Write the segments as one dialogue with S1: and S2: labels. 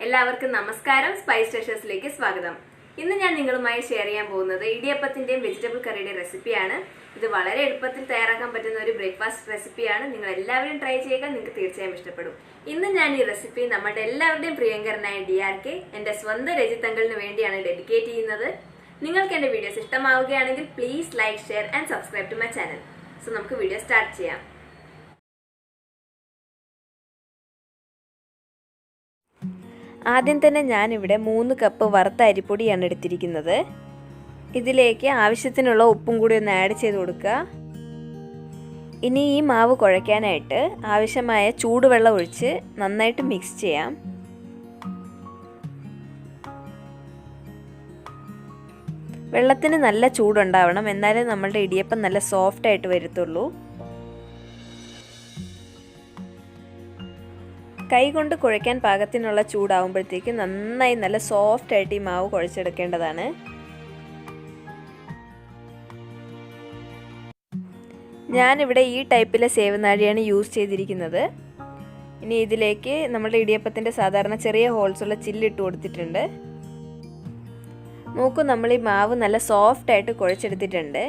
S1: എല്ലാവർക്കും നമസ്കാരം. സ്പൈസ് ട്രഷേഴ്സിലേക്ക് സ്വാഗതം. ഇന്ന് ഞാൻ നിങ്ങളുമായി ഷെയർ ചെയ്യാൻ പോകുന്നത് ഇടിയപ്പത്തിന്റെയും വെജിറ്റബിൾ കറിയുടെ റെസിപ്പിയാണ്. ഇത് വളരെ എളുപ്പത്തിൽ തയ്യാറാക്കാൻ പറ്റുന്ന ഒരു ബ്രേക്ക്ഫാസ്റ്റ് റെസിപ്പിയാണ്. നിങ്ങൾ എല്ലാവരും ട്രൈ ചെയ്യുക, നിങ്ങൾക്ക് തീർച്ചയായും ഇഷ്ടപ്പെടും. ഇന്ന് ഞാൻ ഈ റെസിപ്പി നമ്മുടെ എല്ലാവരുടെയും പ്രിയങ്കരനായ DRK എന്റെ സ്വന്തം രജിത്തങ്കളിന് വേണ്ടിയാണ് ഡെഡിക്കേറ്റ് ചെയ്യുന്നത്. നിങ്ങൾക്ക് എന്റെ വീഡിയോസ് ഇഷ്ടമാവുകയാണെങ്കിൽ please like, share and subscribe to my channel. So നമുക്ക് വീഡിയോ സ്റ്റാർട്ട് ചെയ്യാം. ആദ്യം തന്നെ ഞാനിവിടെ 3 കപ്പ് വറുത്ത അരിപ്പൊടിയാണ് എടുത്തിരിക്കുന്നത്. ഇതിലേക്ക് ആവശ്യത്തിനുള്ള ഉപ്പും കൂടി ഒന്ന് ആഡ് ചെയ്ത് കൊടുക്കുക. ഇനി ഈ മാവ് കുഴയ്ക്കാനായിട്ട് ആവശ്യമായ ചൂടുവെള്ളം ഒഴിച്ച് നന്നായിട്ട് മിക്സ് ചെയ്യാം. വെള്ളത്തിന് നല്ല ചൂടുണ്ടാവണം, എന്നാലേ നമ്മളുടെ ഇടിയപ്പം നല്ല സോഫ്റ്റ് ആയിട്ട് വരത്തുള്ളൂ. കൈ കൊണ്ട് കുഴയ്ക്കാൻ പാകത്തിനുള്ള ചൂടാവുമ്പോഴത്തേക്ക് നന്നായി നല്ല സോഫ്റ്റ് ആയിട്ട് ഈ മാവ് കുഴച്ചെടുക്കേണ്ടതാണ്. ഞാനിവിടെ ഈ ടൈപ്പിലെ സേവനാഴിയാണ് യൂസ് ചെയ്തിരിക്കുന്നത്. ഇനി ഇതിലേക്ക് നമ്മുടെ ഇടിയപ്പത്തിൻ്റെ സാധാരണ ചെറിയ ഹോൾസുള്ള ചില്ലിട്ട് കൊടുത്തിട്ടുണ്ട്. നോക്കൂ, നമ്മൾ ഈ മാവ് നല്ല സോഫ്റ്റ് ആയിട്ട് കുഴച്ചെടുത്തിട്ടുണ്ട്.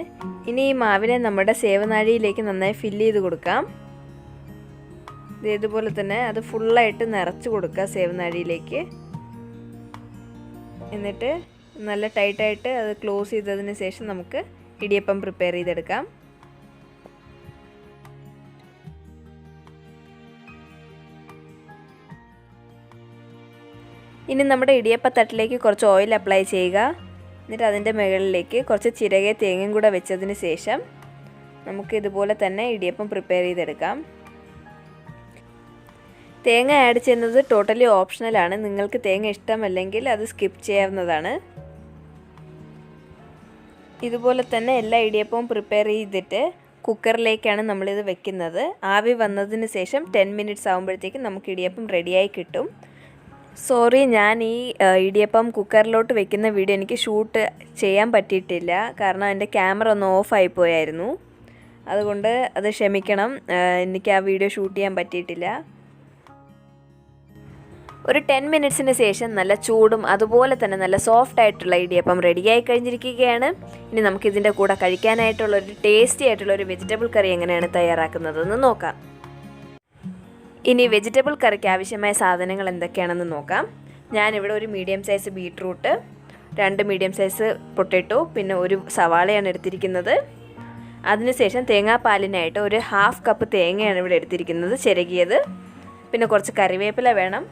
S1: ഇനി ഈ മാവിനെ നമ്മുടെ സേവനാഴിയിലേക്ക് നന്നായി ഫില്ല് ചെയ്ത് കൊടുക്കാം. ഇതുപോലെ തന്നെ അത് ഫുള്ളായിട്ട് നിറച്ച് കൊടുക്കുക സേവനാഴിയിലേക്ക്. എന്നിട്ട് നല്ല ടൈറ്റായിട്ട് അത് ക്ലോസ് ചെയ്തതിന് ശേഷം നമുക്ക് ഇടിയപ്പം പ്രിപ്പയർ ചെയ്തെടുക്കാം. ഇനി നമ്മുടെ ഇടിയപ്പത്തട്ടിലേക്ക് കുറച്ച് ഓയിൽ അപ്ലൈ ചെയ്യുക. എന്നിട്ട് അതിൻ്റെ മുകളിലേക്ക് കുറച്ച് ചിരകിയ തേങ്ങയും കൂടെ വെച്ചതിന് ശേഷം നമുക്ക് ഇതുപോലെ തന്നെ ഇടിയപ്പം പ്രിപ്പയർ ചെയ്തെടുക്കാം. തേങ്ങ ആഡ് ചെയ്യുന്നത് ടോട്ടലി ഓപ്ഷണലാണ്. നിങ്ങൾക്ക് തേങ്ങ ഇഷ്ടമല്ലെങ്കിൽ അത് സ്കിപ്പ് ചെയ്യാവുന്നതാണ്. ഇതുപോലെ തന്നെ എല്ലാ ഇടിയപ്പവും പ്രിപ്പയർ ചെയ്തിട്ട് കുക്കറിലേക്കാണ് നമ്മളിത് വെക്കുന്നത്. ആവി വന്നതിന് ശേഷം 10 മിനിറ്റ്സ് ആകുമ്പോഴത്തേക്കും നമുക്ക് ഇടിയപ്പം റെഡിയായി കിട്ടും. സോറി, ഞാൻ ഈ ഇടിയപ്പം കുക്കറിലോട്ട് വെക്കുന്ന വീഡിയോ എനിക്ക് ഷൂട്ട് ചെയ്യാൻ പറ്റിയിട്ടില്ല. കാരണം എൻ്റെ ക്യാമറ ഒന്ന് ഓഫായി പോയായിരുന്നു. അതുകൊണ്ട് അത് ക്ഷമിക്കണം, എനിക്ക് ആ വീഡിയോ ഷൂട്ട് ചെയ്യാൻ പറ്റിയിട്ടില്ല. ഒരു 10 മിനിറ്റ്സിന് ശേഷം നല്ല ചൂടും അതുപോലെ തന്നെ നല്ല സോഫ്റ്റ് ആയിട്ടുള്ള ഇടിയപ്പം റെഡിയായി കഴിഞ്ഞിരിക്കുകയാണ്. ഇനി നമുക്കിതിൻ്റെ കൂടെ കഴിക്കാനായിട്ടുള്ളൊരു ടേസ്റ്റി ആയിട്ടുള്ളൊരു വെജിറ്റബിൾ കറി എങ്ങനെയാണ് തയ്യാറാക്കുന്നതെന്ന് നോക്കാം. ഇനി വെജിറ്റബിൾ കറിക്ക് ആവശ്യമായ സാധനങ്ങൾ എന്തൊക്കെയാണെന്ന് നോക്കാം. ഞാനിവിടെ ഒരു medium size beetroot, 2 medium size potato, പിന്നെ ഒരു സവാളയാണ് എടുത്തിരിക്കുന്നത്. അതിനുശേഷം തേങ്ങാപ്പാലിനായിട്ട് ഒരു 1/2 കപ്പ് തേങ്ങയാണ് ഇവിടെ എടുത്തിരിക്കുന്നത്, ചിരകിയത്. പിന്നെ കുറച്ച് കറിവേപ്പില വേണം.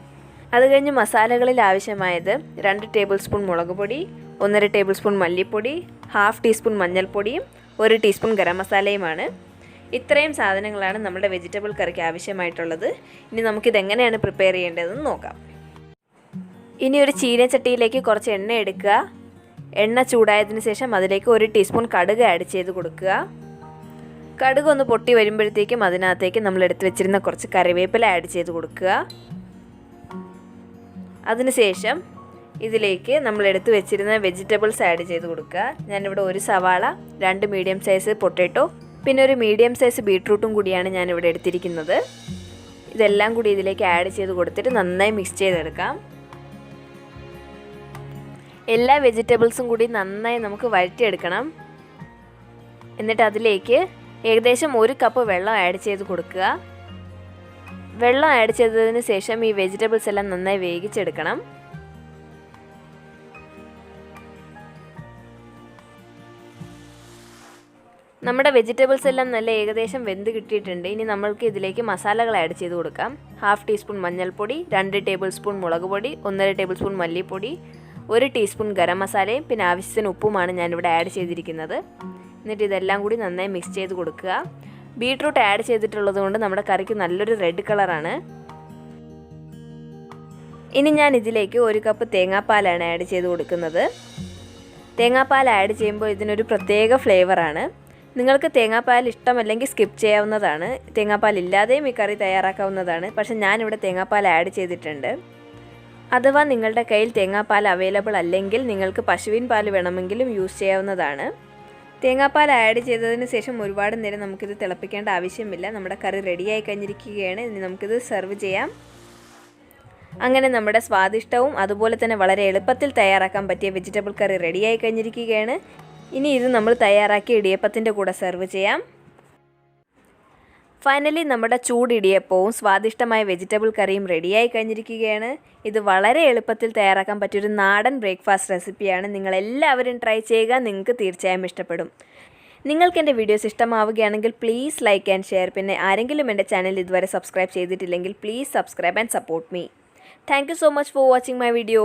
S1: അത് കഴിഞ്ഞ് മസാലകളിൽ ആവശ്യമായത് 2 ടേബിൾ സ്പൂൺ മുളക് പൊടി, 1.5 ടേബിൾ സ്പൂൺ മല്ലിപ്പൊടി, 1/2 ടീസ്പൂൺ മഞ്ഞൾപ്പൊടിയും 1 ടീസ്പൂൺ ഗരം മസാലയുമാണ്. ഇത്രയും സാധനങ്ങളാണ് നമ്മുടെ വെജിറ്റബിൾ കറിക്ക് ആവശ്യമായിട്ടുള്ളത്. ഇനി നമുക്കിതെങ്ങനെയാണ് പ്രിപ്പയർ ചെയ്യേണ്ടതെന്ന് നോക്കാം. ഇനി ഒരു ചീനച്ചട്ടിയിലേക്ക് കുറച്ച് എണ്ണ എടുക്കുക. എണ്ണ ചൂടായതിന് ശേഷം അതിലേക്ക് 1 ടീസ്പൂൺ കടുക് ആഡ് ചെയ്ത് കൊടുക്കുക. കടുക് ഒന്ന് പൊട്ടി വരുമ്പോഴത്തേക്കും അതിനകത്തേക്ക് നമ്മൾ എടുത്ത് വെച്ചിരുന്ന കുറച്ച് കറിവേപ്പില ആഡ് ചെയ്ത് കൊടുക്കുക. അതിനുശേഷം ഇതിലേക്ക് നമ്മൾ എടുത്ത് വെച്ചിരുന്ന വെജിറ്റബിൾസ് ആഡ് ചെയ്ത് കൊടുക്കുക. ഞാനിവിടെ ഒരു സവാള, 2 മീഡിയം സൈസ് പൊട്ടാറ്റോ, പിന്നെ ഒരു മീഡിയം സൈസ് ബീട്രൂട്ടും കൂടിയാണ് ഞാനിവിടെ എടുത്തിരിക്കുന്നത്. ഇതെല്ലാം കൂടി ഇതിലേക്ക് ആഡ് ചെയ്ത് കൊടുത്തിട്ട് നന്നായി മിക്സ് ചെയ്തെടുക്കാം. എല്ലാ വെജിറ്റബിൾസും കൂടി നന്നായി നമുക്ക് വഴറ്റിയെടുക്കണം. എന്നിട്ട് അതിലേക്ക് ഏകദേശം 1 കപ്പ് വെള്ളം ആഡ് ചെയ്ത് കൊടുക്കുക. വെള്ളം ആഡ് ചെയ്തതിന് ശേഷം ഈ വെജിറ്റബിൾസ് എല്ലാം നന്നായി വേവിച്ചെടുക്കണം. നമ്മുടെ വെജിറ്റബിൾസ് എല്ലാം നല്ല ഏകദേശം വെന്ത് കിട്ടിയിട്ടുണ്ട്. ഇനി നമ്മൾക്ക് ഇതിലേക്ക് മസാലകൾ ആഡ് ചെയ്ത് കൊടുക്കാം. 1/2 ടീസ്പൂൺ മഞ്ഞൾപ്പൊടി, 2 ടേബിൾ സ്പൂൺ മുളക് പൊടി, 1.5 ടേബിൾ സ്പൂൺ മല്ലിപ്പൊടി, 1 ടീസ്പൂൺ ഗരം മസാലയും പിന്നെ ആവശ്യത്തിന് ഉപ്പുമാണ് ഞാനിവിടെ ആഡ് ചെയ്തിരിക്കുന്നത്. എന്നിട്ട് ഇതെല്ലാം കൂടി നന്നായി മിക്സ് ചെയ്ത് കൊടുക്കുക. ബീട്രൂട്ട് ആഡ് ചെയ്തിട്ടുള്ളത് കൊണ്ട് നമ്മുടെ കറിക്ക് നല്ലൊരു റെഡ് കളറാണ്. ഇനി ഞാൻ ഇതിലേക്ക് 1 കപ്പ് തേങ്ങാപ്പാലാണ് ആഡ് ചെയ്ത് കൊടുക്കുന്നത്. തേങ്ങാപ്പാൽ ആഡ് ചെയ്യുമ്പോൾ ഇതിനൊരു പ്രത്യേക ഫ്ലേവറാണ്. നിങ്ങൾക്ക് തേങ്ങാപ്പാൽ ഇഷ്ടമല്ലെങ്കിൽ സ്കിപ്പ് ചെയ്യാവുന്നതാണ്. തേങ്ങാപ്പാൽ ഇല്ലാതെയും ഈ കറി തയ്യാറാക്കാവുന്നതാണ്. പക്ഷെ ഞാനിവിടെ തേങ്ങാപ്പാൽ ആഡ് ചെയ്തിട്ടുണ്ട്. അഥവാ നിങ്ങളുടെ കയ്യിൽ തേങ്ങാപ്പാൽ അവൈലബിൾ അല്ലെങ്കിൽ നിങ്ങൾക്ക് പശുവിൻ പാൽ വേണമെങ്കിലും യൂസ് ചെയ്യാവുന്നതാണ്. തേങ്ങാപ്പാൽ ആഡ് ചെയ്തതിന് ശേഷം ഒരുപാട് നേരം നമുക്കിത് തിളപ്പിക്കേണ്ട ആവശ്യമില്ല. നമ്മുടെ കറി റെഡിയായി കഴിഞ്ഞിരിക്കുകയാണ്. ഇനി നമുക്കിത് സെർവ് ചെയ്യാം. അങ്ങനെ നമ്മുടെ സ്വാദിഷ്ടവും അതുപോലെ തന്നെ വളരെ എളുപ്പത്തിൽ തയ്യാറാക്കാൻ പറ്റിയ വെജിറ്റബിൾ കറി റെഡിയായി കഴിഞ്ഞിരിക്കുകയാണ്. ഇനി ഇത് നമ്മൾ തയ്യാറാക്കിയ ഇടിയപ്പത്തിൻ്റെ കൂടെ സെർവ് ചെയ്യാം. ഫൈനലി നമ്മുടെ ചൂട് ഇടിയപ്പവും സ്വാദിഷ്ടമായ വെജിറ്റബിൾ കറിയും റെഡിയായി കഴിഞ്ഞിരിക്കുകയാണ്. ഇത് വളരെ എളുപ്പത്തിൽ തയ്യാറാക്കാൻ പറ്റിയൊരു നാടൻ ബ്രേക്ക്ഫാസ്റ്റ് റെസിപ്പിയാണ്. നിങ്ങളെല്ലാവരും ട്രൈ ചെയ്യുക, നിങ്ങൾക്ക് തീർച്ചയായും ഇഷ്ടപ്പെടും. നിങ്ങൾക്ക് എൻ്റെ വീഡിയോസ് ഇഷ്ടമാവുകയാണെങ്കിൽ പ്ലീസ് ലൈക്ക് ആൻഡ് ഷെയർ. പിന്നെ ആരെങ്കിലും എൻ്റെ ചാനൽ ഇതുവരെ സബ്സ്ക്രൈബ് ചെയ്തിട്ടില്ലെങ്കിൽ please subscribe and support me. Thank you so much for watching my video.